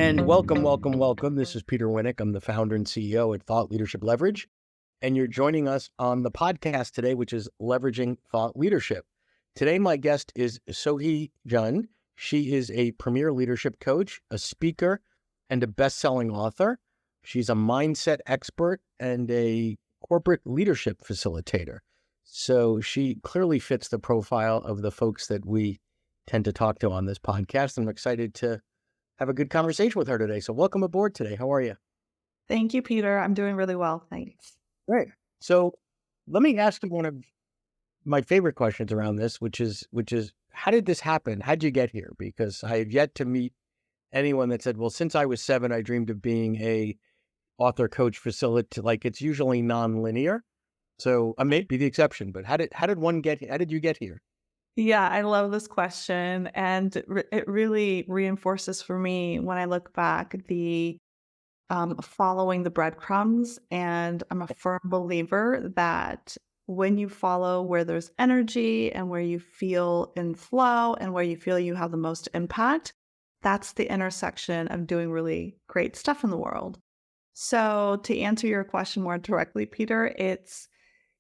And welcome, welcome, welcome. This is Peter Winnick. I'm the founder and CEO at Thought Leadership Leverage. And you're joining us on the podcast today, which is Leveraging Thought Leadership. Today, my guest is Sohee. She is a premier leadership coach, a speaker, and a best-selling author. She's a mindset expert and a corporate leadership facilitator. So she clearly fits the profile of the folks that we tend to talk to on this podcast. I'm excited to have a good conversation with her today. So welcome aboard today. How are you? Thank you, Peter. I'm doing really well. Thanks. Great. So let me ask you one of my favorite questions around this, which is how did this happen? How'd you get here? Because I have yet to meet anyone that said, well, since I was 7, I dreamed of being a author, coach, facilitator. Like, it's usually non-linear. So I may be the exception, but how did you get here? Yeah, I love this question. And it really reinforces for me when I look back the following the breadcrumbs. And I'm a firm believer that when you follow where there's energy and where you feel in flow and where you feel you have the most impact, that's the intersection of doing really great stuff in the world. So to answer your question more directly, Peter,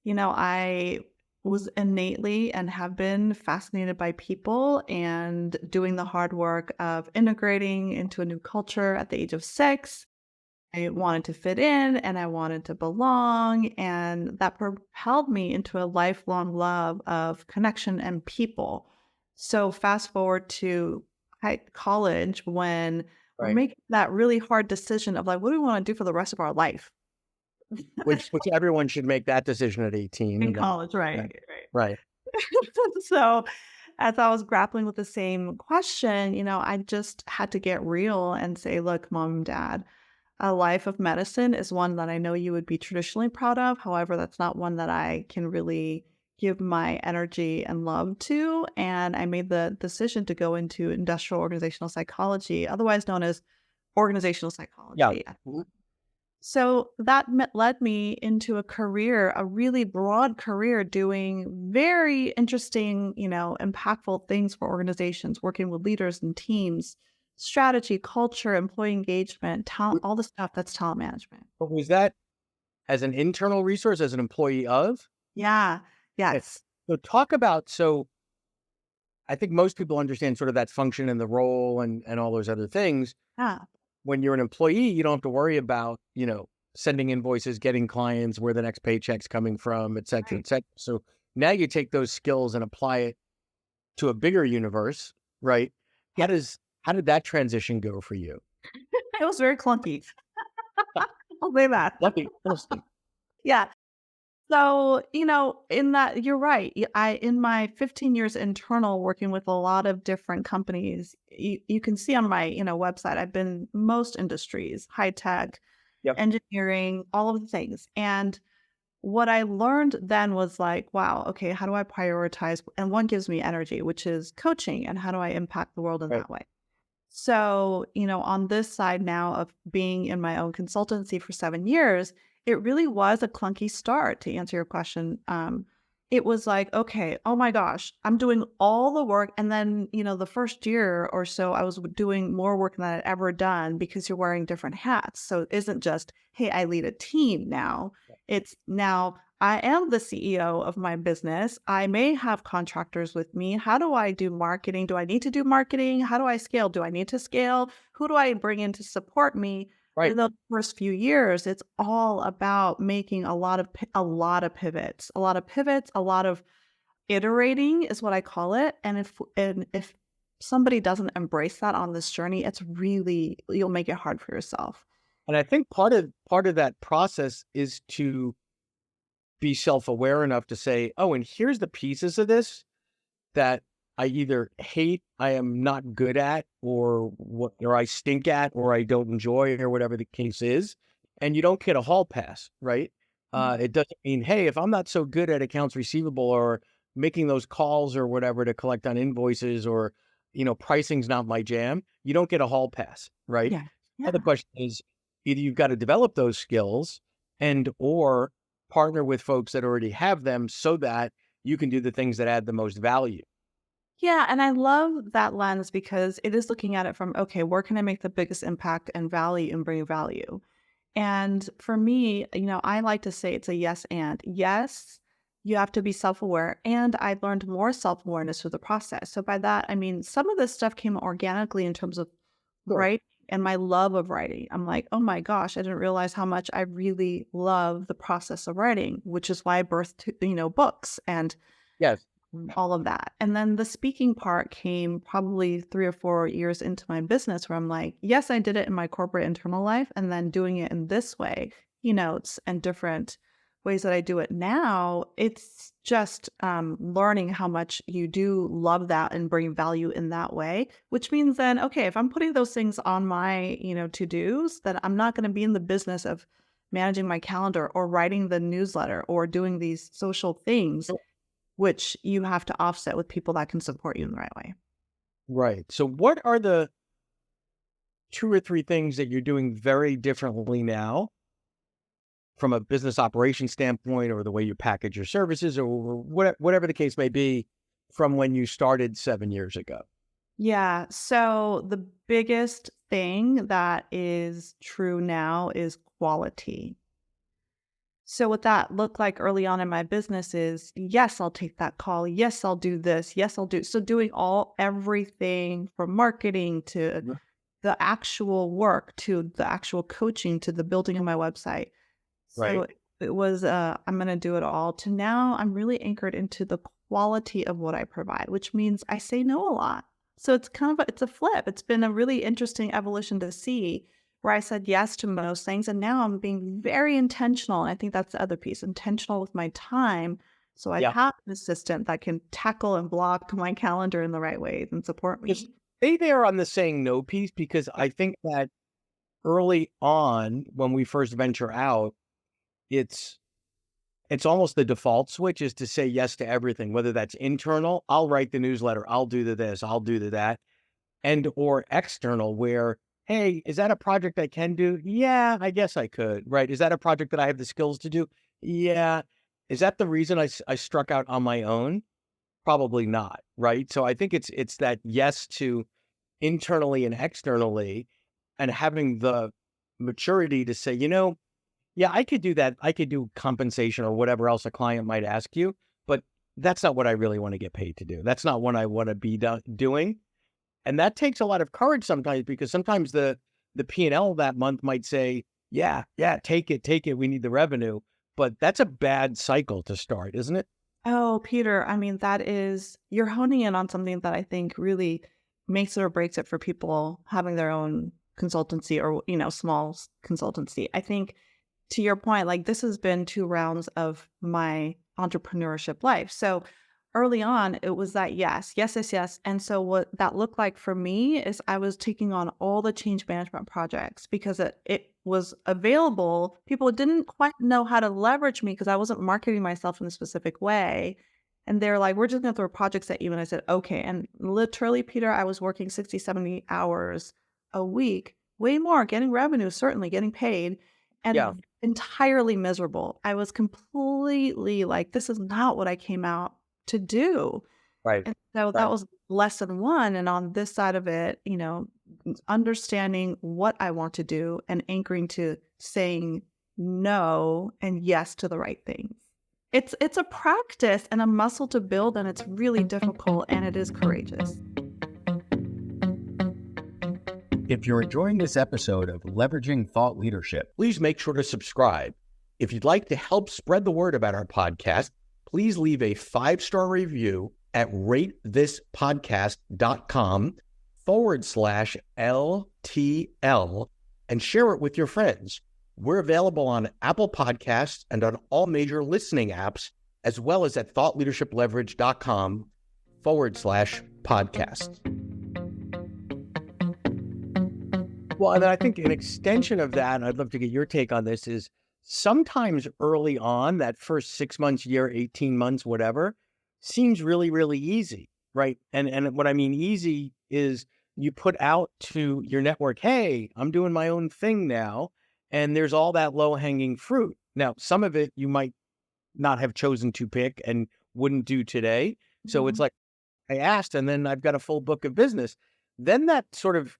I was innately and have been fascinated by people and doing the hard work of integrating into a new culture at the age of 6. I wanted to fit in and I wanted to belong. And that propelled me into a lifelong love of connection and people. So fast forward to college when we're Right. making that really hard decision of like, what do we want to do for the rest of our life? Which everyone should make that decision at 18. In college, right, Right. right. Right. So, as I was grappling with the same question, I just had to get real and say, look, mom and dad, a life of medicine is one that I know you would be traditionally proud of. However, that's not one that I can really give my energy and love to. And I made the decision to go into industrial organizational psychology, otherwise known as organizational Yeah. psychology. So that led me into a career, a really broad career doing very interesting, impactful things for organizations, working with leaders and teams, strategy, culture, employee engagement, talent, all the stuff that's talent management. But was that as an internal resource, as an employee of? Yeah. Okay. Yes. So I think most people understand sort of that function and the role and all those other things. Yeah. When you're an employee, you don't have to worry about, sending invoices, getting clients, where the next paycheck's coming from, et cetera, Right. et cetera. So now you take those skills and apply it to a bigger universe, right? How Yeah. does how did that transition go for you? It was very clunky. I'll say that. Lucky, honestly. Yeah. So, in that, you're right. In my 15 years internal working with a lot of different companies, you can see on my, website, I've been most industries, high tech, Yep. engineering, all of the things. And what I learned then was like, wow, okay, how do I prioritize and what gives me energy, which is coaching, and how do I impact the world in Right. that way? So, on this side now of being in my own consultancy for 7 years, it really was a clunky start to answer your question. It was like, okay, oh my gosh, I'm doing all the work. And then, the first year or so, I was doing more work than I'd ever done because you're wearing different hats. So it isn't just, hey, I lead a team now. It's now I am the CEO of my business. I may have contractors with me. How do I do marketing? Do I need to do marketing? How do I scale? Do I need to scale? Who do I bring in to support me? In Right. the first few years, it's all about making a lot of pivots, a lot of iterating is what I call it. And if somebody doesn't embrace that on this journey, you'll make it hard for yourself. And I think part of that process is to be self-aware enough to say, oh, and here's the pieces of this that I either hate, I am not good at, or I stink at, or I don't enjoy, or whatever the case is. And you don't get a hall pass, right? It doesn't mean, hey, if I'm not so good at accounts receivable or making those calls or whatever to collect on invoices, or, pricing's not my jam, you don't get a hall pass, right? Yeah. Now the Yeah. question is, either you've got to develop those skills or partner with folks that already have them so that you can do the things that add the most value. Yeah, and I love that lens because it is looking at it from, okay, where can I make the biggest impact and value and bring value? And for me, I like to say it's a yes and. Yes, you have to be self-aware. And I learned more self-awareness through the process. So by that, I mean, some of this stuff came organically in terms of Sure. writing and my love of writing. I'm like, oh my gosh, I didn't realize how much I really love the process of writing, which is why I birthed, books and Yes. all of that. And then the speaking part came probably 3 or 4 years into my business where I'm like, yes, I did it in my corporate internal life and then doing it in this way, keynotes and different ways that I do it now. It's just learning how much you do love that and bring value in that way, which means then, okay, if I'm putting those things on my, to-dos, then I'm not going to be in the business of managing my calendar or writing the newsletter or doing these social things which you have to offset with people that can support you in the right way. Right. So what are the 2 or 3 things that you're doing very differently now from a business operation standpoint, or the way you package your services, or whatever the case may be, from when you started 7 years ago? Yeah. So the biggest thing that is true now is quality. So what that looked like early on in my business is, yes, I'll take that call. Yes, I'll do this. Yes, I'll do. So doing everything from marketing to Mhm. the actual work to the actual coaching to the building of my website. Right. So it was, I'm going to do it all to now I'm really anchored into the quality of what I provide, which means I say no a lot. So it's it's a flip. It's been a really interesting evolution to see where I said yes to most things. And now I'm being very intentional. And I think that's the other piece, intentional with my time. So I Yeah. have an assistant that can tackle and block my calendar in the right ways and support Just me. stay there on the saying no piece, because I think that early on, when we first venture out, it's it's almost the default switch is to say yes to everything, whether that's internal, I'll write the newsletter, I'll do the this, I'll do the that, and or external where, hey, is that a project I can do? Yeah, I guess I could, right? Is that a project that I have the skills to do? Yeah. Is that the reason I struck out on my own? Probably not, right? So I think it's that yes to internally and externally, and having the maturity to say, yeah, I could do that. I could do compensation or whatever else a client might ask you, but that's not what I really want to get paid to do. That's not what I want to be doing. And that takes a lot of courage sometimes, because sometimes the P&L that month might say, yeah, yeah, take it. We need the revenue. But that's a bad cycle to start, isn't it? Oh, Peter, I mean, you're honing in on something that I think really makes it or breaks it for people having their own consultancy or, small consultancy. I think to your point, like this has been 2 rounds of my entrepreneurship life. So early on, it was that yes, yes, yes, yes. And so what that looked like for me is I was taking on all the change management projects because it was available. People didn't quite know how to leverage me because I wasn't marketing myself in a specific way. And they're like, we're just going to throw projects at you. And I said, okay. And literally, Peter, I was working 60, 70 hours a week, way more, getting revenue, certainly getting paid, Yeah, and entirely miserable. I was completely like, this is not what I came out to do. right, And so that right. was lesson 1. And on this side of it, understanding what I want to do and anchoring to saying no and yes to the right things. It's a practice and a muscle to build, and it's really difficult and it is courageous. If you're enjoying this episode of Leveraging Thought Leadership, please make sure to subscribe. If you'd like to help spread the word about our podcast, please leave a 5-star review at ratethispodcast.com/LTL and share it with your friends. We're available on Apple Podcasts and on all major listening apps, as well as at thoughtleadershipleverage.com/podcast. Well, and then I think an extension of that, and I'd love to get your take on this, is sometimes early on, that first 6 months, year, 18 months, whatever, seems really, really easy, right? And what I mean easy is you put out to your network, hey, I'm doing my own thing now, and there's all that low-hanging fruit. Now, some of it you might not have chosen to pick and wouldn't do today. So it's Mhm. like I asked, and then I've got a full book of business. Then that sort of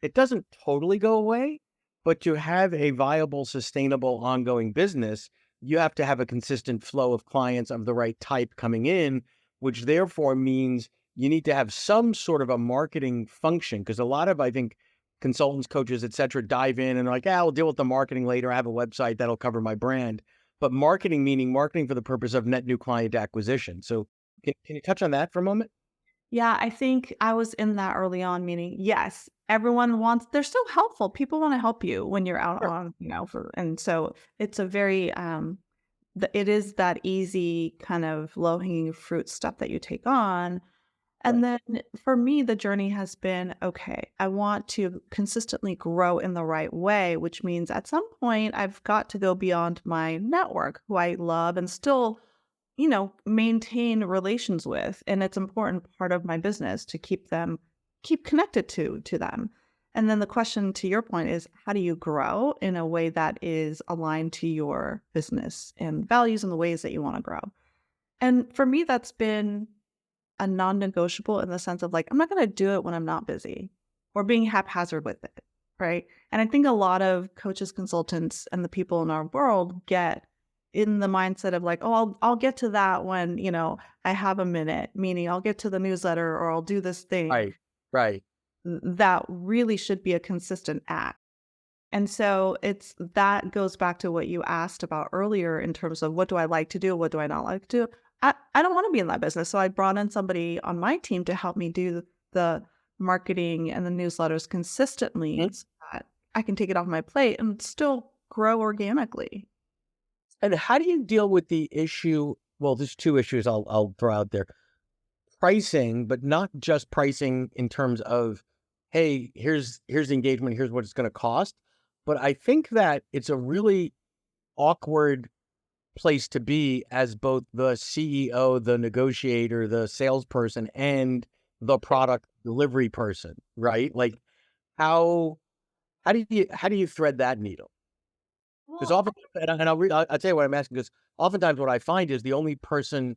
it doesn't totally go away, but to have a viable, sustainable, ongoing business, you have to have a consistent flow of clients of the right type coming in, which therefore means you need to have some sort of a marketing function. Because a lot of, I think, consultants, coaches, et cetera, dive in and are like, "Ah, I'll deal with the marketing later. I have a website that'll cover my brand." But marketing, meaning marketing for the purpose of net new client acquisition. So can you touch on that for a moment? Yeah, I think I was in that early on, meaning, yes, everyone wants, they're so helpful. People want to help you when you're out Sure. on, and so it's a very, it is that easy kind of low hanging fruit stuff that you take on. And Right. then for me, the journey has been, okay, I want to consistently grow in the right way, which means at some point I've got to go beyond my network, who I love and still, maintain relations with. And it's an important part of my business to keep connected to them. And then the question to your point is, how do you grow in a way that is aligned to your business and values and the ways that you want to grow? And for me, that's been a non-negotiable in the sense of, like, I'm not going to do it when I'm not busy or being haphazard with it. Right. And I think a lot of coaches, consultants, and the people in our world get in the mindset of like, oh, I'll get to that when, I have a minute, meaning I'll get to the newsletter or I'll do this thing. Right. Right. That really should be a consistent act. And so it's that goes back to what you asked about earlier in terms of what do I like to do? What do I not like to do? I don't want to be in that business. So I brought in somebody on my team to help me do the marketing and the newsletters consistently so that I can take it off my plate and still grow organically. And how do you deal with the issue? Well, there's two issues I'll throw out there. Pricing, but not just pricing in terms of, hey, here's the engagement, here's what it's going to cost. But I think that it's a really awkward place to be as both the CEO, the negotiator, the salesperson, and the product delivery person, right? Like how how do you thread that needle? Because Well, often, I'll tell you what I'm asking. Because oftentimes, what I find is the only person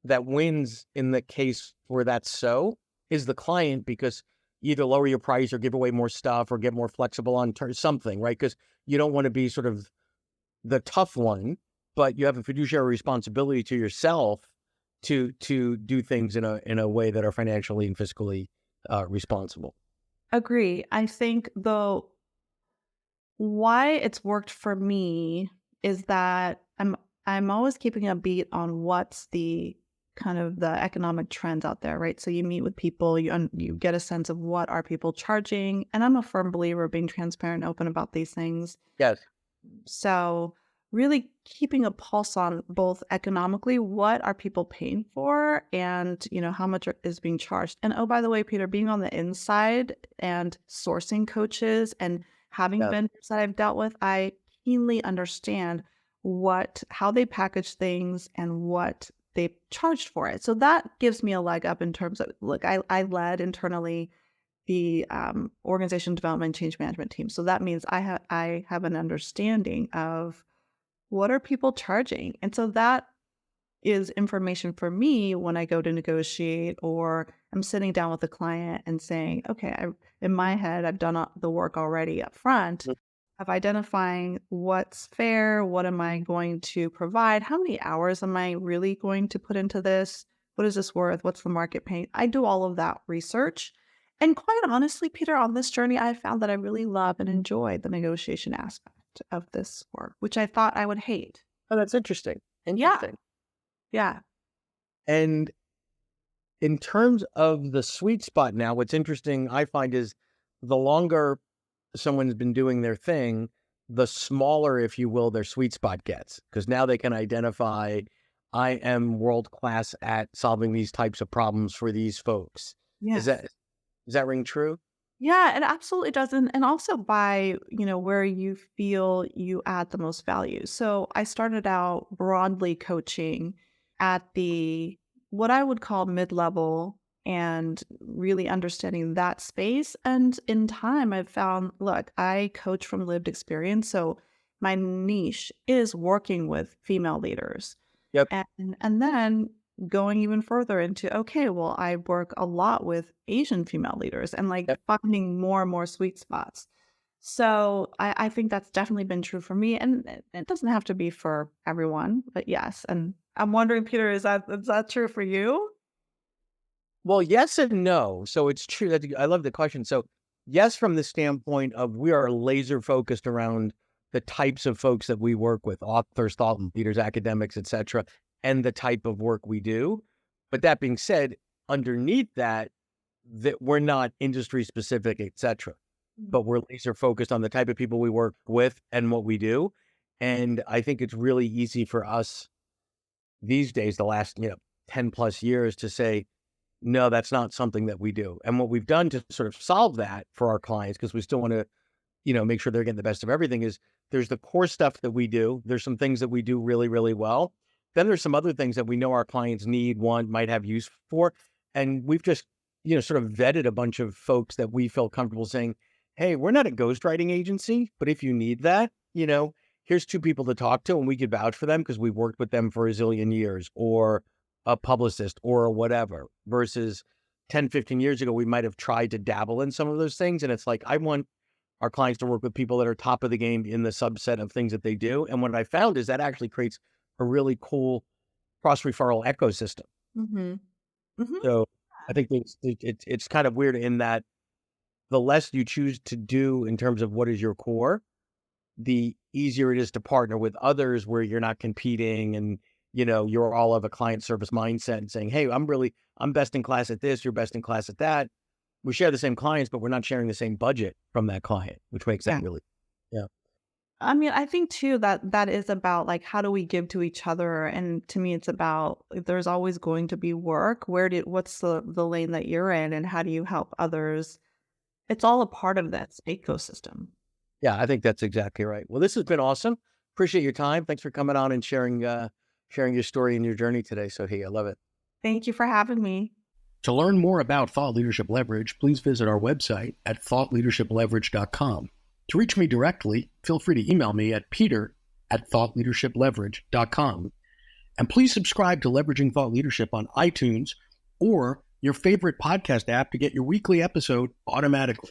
that wins in the case where that's so is the client, because you either lower your price or give away more stuff or get more flexible on something, right? Because you don't want to be sort of the tough one, but you have a fiduciary responsibility to yourself to do things in a way that are financially and fiscally responsible. agree. I think though why it's worked for me is that I'm always keeping a beat on what's the kind of the economic trends out there, right? So you meet with people, you get a sense of what are people charging, and I'm a firm believer of being transparent and open about these things. Yes. So really keeping a pulse on both economically, what are people paying for, and how much is being charged. And oh, by the way, Peter, being on the inside and sourcing coaches and having Yes. vendors that I've dealt with, I keenly understand how they package things and what they charged for it. So that gives me a leg up in terms of, look, I led internally the organization development change management team. So that means I have an understanding of what are people charging. And so that is information for me when I go to negotiate or I'm sitting down with a client and saying, okay, in my head, I've done the work already up front Mm. of identifying what's fair, what am I going to provide, how many hours am I really going to put into this, what is this worth, what's the market paying. I do all of that research. And quite honestly, Peter, on this journey, I found that I really love and enjoy the negotiation aspect of this work, which I thought I would hate. Oh, that's interesting. Yeah, Interesting. yeah. And in terms of the sweet spot now, what's interesting I find is the longer someone's been doing their thing, the smaller, if you will, their sweet spot gets. Because now they can identify, I am world class at solving these types of problems for these folks. Is Yes. that does that ring true? Yeah, it absolutely does. And also by, where you feel you add the most value. So I started out broadly coaching at the what I would call mid-level and really understanding that space. And in time, I've found, look, I coach from lived experience. So my niche is working with female leaders. Yep. And then going even further into, okay, well, I work a lot with Asian female leaders and like Yep. finding more and more sweet spots. So I think that's definitely been true for me. And it doesn't have to be for everyone, but yes. And I'm wondering, Peter, is that true for you? Well, yes and no. So it's true that I love the question. So yes, from the standpoint of we are laser focused around the types of folks that we work with, authors, thought leaders, academics, etc., and the type of work we do. But that being said, underneath that, that we're not industry specific, etc., Mhm. but we're laser focused on the type of people we work with and what we do. And I think it's really easy for us these days, the last 10 plus years, to say, no, that's not something that we do. And what we've done to sort of solve that for our clients, because we still want to, make sure they're getting the best of everything, is there's the core stuff that we do. There's some things that we do really, really well. Then there's some other things that we know our clients need, want, might have use for. And we've just, sort of vetted a bunch of folks that we feel comfortable saying, hey, we're not a ghostwriting agency, but if you need that, here's two people to talk to and we could vouch for them because we've worked with them for a zillion years, or a publicist or whatever, versus 10, 15 years ago, we might have tried to dabble in some of those things. And it's like, I want our clients to work with people that are top of the game in the subset of things that they do. And what I found is that actually creates a really cool cross referral ecosystem. Mhm. Mhm. So I think it's kind of weird in that the less you choose to do in terms of what is your core, the easier it is to partner with others where you're not competing and, you're all of a client service mindset and saying, hey, I'm best in class at this, you're best in class at that. We share the same clients, but we're not sharing the same budget from that client, which makes that Yeah. really, yeah. I mean, I think too that that is about like how do we give to each other, and to me, it's about like, there's always going to be work. What's the lane that you're in, and how do you help others? It's all a part of that ecosystem. Yeah, I think that's exactly right. Well, this has been awesome. Appreciate your time. Thanks for coming on and sharing your story and your journey today, Sohee. I love it. Thank you for having me. To learn more about Thought Leadership Leverage, please visit our website at thoughtleadershipleverage.com. To reach me directly, feel free to email me at peter@thoughtleadershipleverage.com. And please subscribe to Leveraging Thought Leadership on iTunes or your favorite podcast app to get your weekly episode automatically.